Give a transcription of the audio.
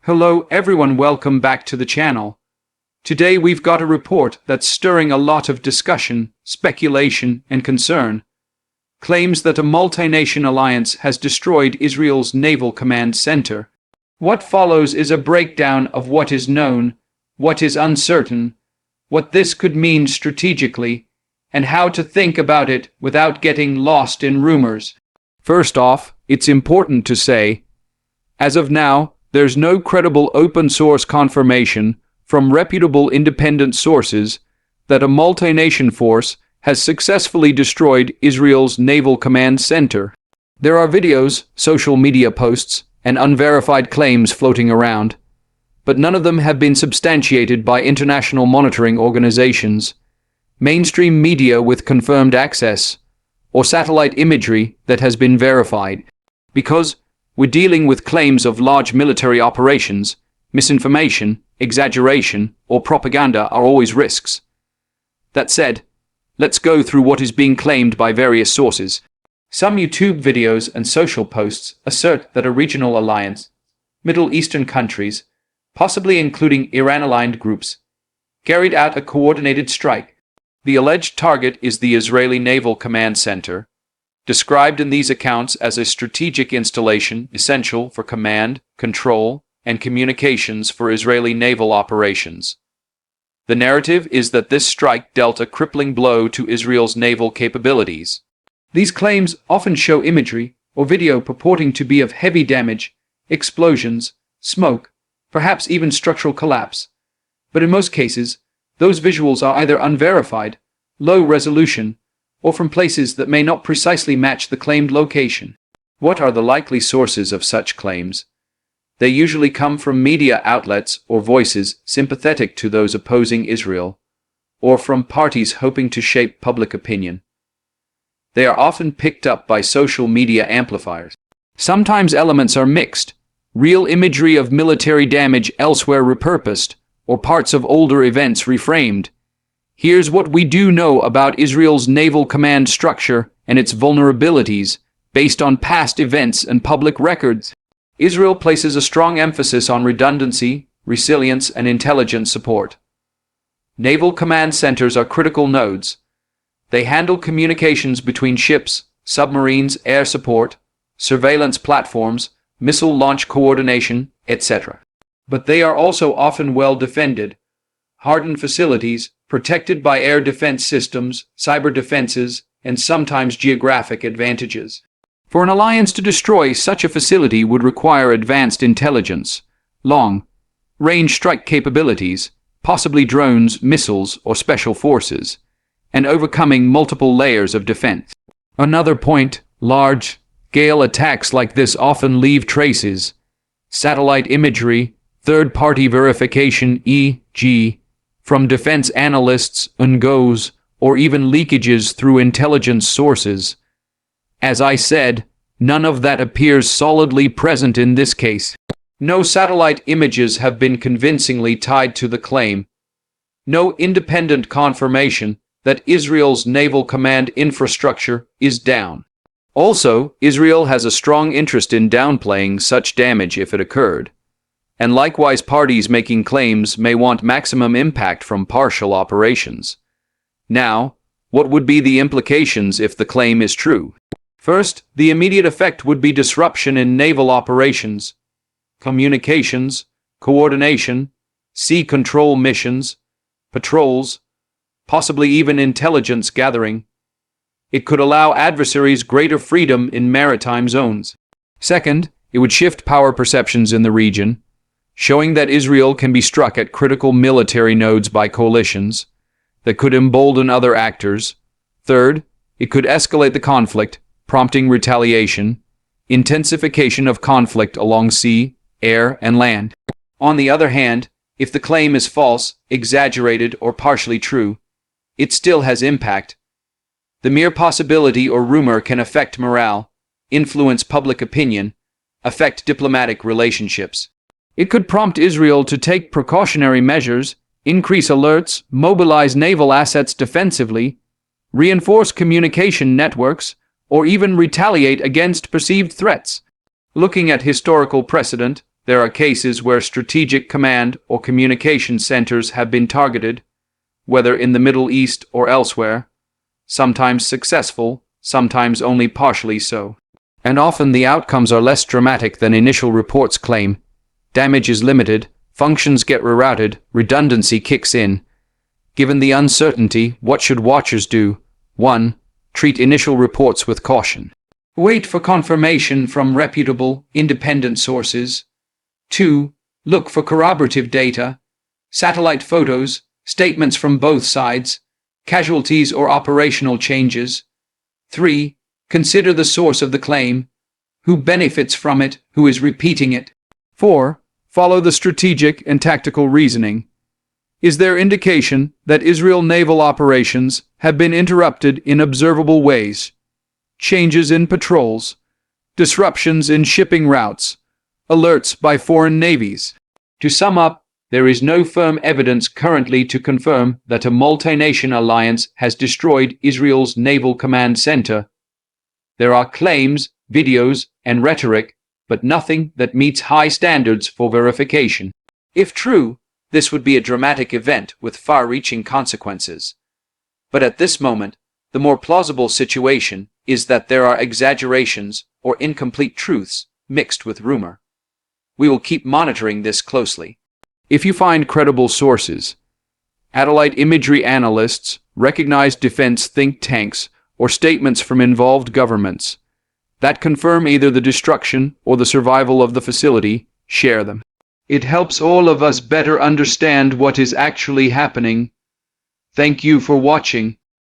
Hello everyone, welcome back to the channel. Today we've got a report that's stirring a lot of discussion, speculation, and concern. Claims that a multi-nation alliance has destroyed Israel's Naval Command Center. What follows is a breakdown of what is known, what is uncertain, what this could mean strategically, and how to think about it without getting lost in rumors. First off, it's important to say, as of now, there's no credible open-source confirmation from reputable independent sources that a multi-nation force has successfully destroyed Israel's Naval Command Center. There are videos, social media posts, and unverified claims floating around, but none of them have been substantiated by international monitoring organizations, mainstream media with confirmed access, or satellite imagery that has been verified. Because we're dealing with claims of large military operations, misinformation, exaggeration, or propaganda are always risks. That said, let's go through what is being claimed by various sources. Some YouTube videos and social posts assert that a regional alliance, Middle Eastern countries, possibly including Iran-aligned groups, carried out a coordinated strike. The alleged target is the Israeli Naval Command Center, described in these accounts as a strategic installation essential for command, control, and communications for Israeli naval operations. The narrative is that this strike dealt a crippling blow to Israel's naval capabilities. These claims often show imagery or video purporting to be of heavy damage, explosions, smoke, perhaps even structural collapse. But in most cases, those visuals are either unverified, low resolution, or from places that may not precisely match the claimed location. What are the likely sources of such claims? They usually come from media outlets or voices sympathetic to those opposing Israel, or from parties hoping to shape public opinion. They are often picked up by social media amplifiers. Sometimes elements are mixed, real imagery of military damage elsewhere repurposed, or parts of older events reframed. Here's what we do know about Israel's naval command structure and its vulnerabilities based on past events and public records. Israel places a strong emphasis on redundancy, resilience, and intelligence support. Naval command centers are critical nodes. They handle communications between ships, submarines, air support, surveillance platforms, missile launch coordination, etc. But they are also often well defended, hardened facilities, protected by air defense systems, cyber defenses, and sometimes geographic advantages. For an alliance to destroy such a facility would require advanced intelligence, long-range strike capabilities, possibly drones, missiles, or special forces, and overcoming multiple layers of defense. Another point, large-scale attacks like this often leave traces. Satellite imagery, third-party verification, e.g., from defense analysts, NGOs, or even leakages through intelligence sources. As I said, none of that appears solidly present in this case. No satellite images have been convincingly tied to the claim. No independent confirmation that Israel's naval command infrastructure is down. Also, Israel has a strong interest in downplaying such damage if it occurred. And likewise, parties making claims may want maximum impact from partial operations. Now, what would be the implications if the claim is true? First, the immediate effect would be disruption in naval operations, communications, coordination, sea control missions, patrols, possibly even intelligence gathering. It could allow adversaries greater freedom in maritime zones. Second, it would shift power perceptions in the region, showing that Israel can be struck at critical military nodes by coalitions that could embolden other actors. Third, it could escalate the conflict, prompting retaliation, intensification of conflict along sea, air, and land. On the other hand, if the claim is false, exaggerated, or partially true, it still has impact. The mere possibility or rumor can affect morale, influence public opinion, affect diplomatic relationships. It could prompt Israel to take precautionary measures, increase alerts, mobilize naval assets defensively, reinforce communication networks, or even retaliate against perceived threats. Looking at historical precedent, There are cases where strategic command or communication centers have been targeted, whether in the Middle East or elsewhere, sometimes successful, sometimes only partially so. And often the outcomes are less dramatic than initial reports claim. Damage is limited, functions get rerouted, redundancy kicks in. Given the uncertainty, what should watchers do? 1. Treat initial reports with caution. Wait for confirmation from reputable, independent sources. 2. Look for corroborative data, satellite photos, statements from both sides, casualties or operational changes. 3. Consider the source of the claim, who benefits from it, who is repeating it. 4. Follow the strategic and tactical reasoning. Is there indication that Israel naval operations have been interrupted in observable ways? Changes in patrols, disruptions in shipping routes, alerts by foreign navies. To sum up, there is no firm evidence currently to confirm that a multi-nation alliance has destroyed Israel's Naval Command Center. There are claims, videos, and rhetoric, but nothing that meets high standards for verification. If true, this would be a dramatic event with far-reaching consequences. But at this moment, the more plausible situation is that there are exaggerations or incomplete truths mixed with rumor. We will keep monitoring this closely. If you find credible sources, satellite imagery analysts, recognized defense think tanks, or statements from involved governments that confirm either the destruction or the survival of the facility, share them. It helps all of us better understand what is actually happening. Thank you for watching.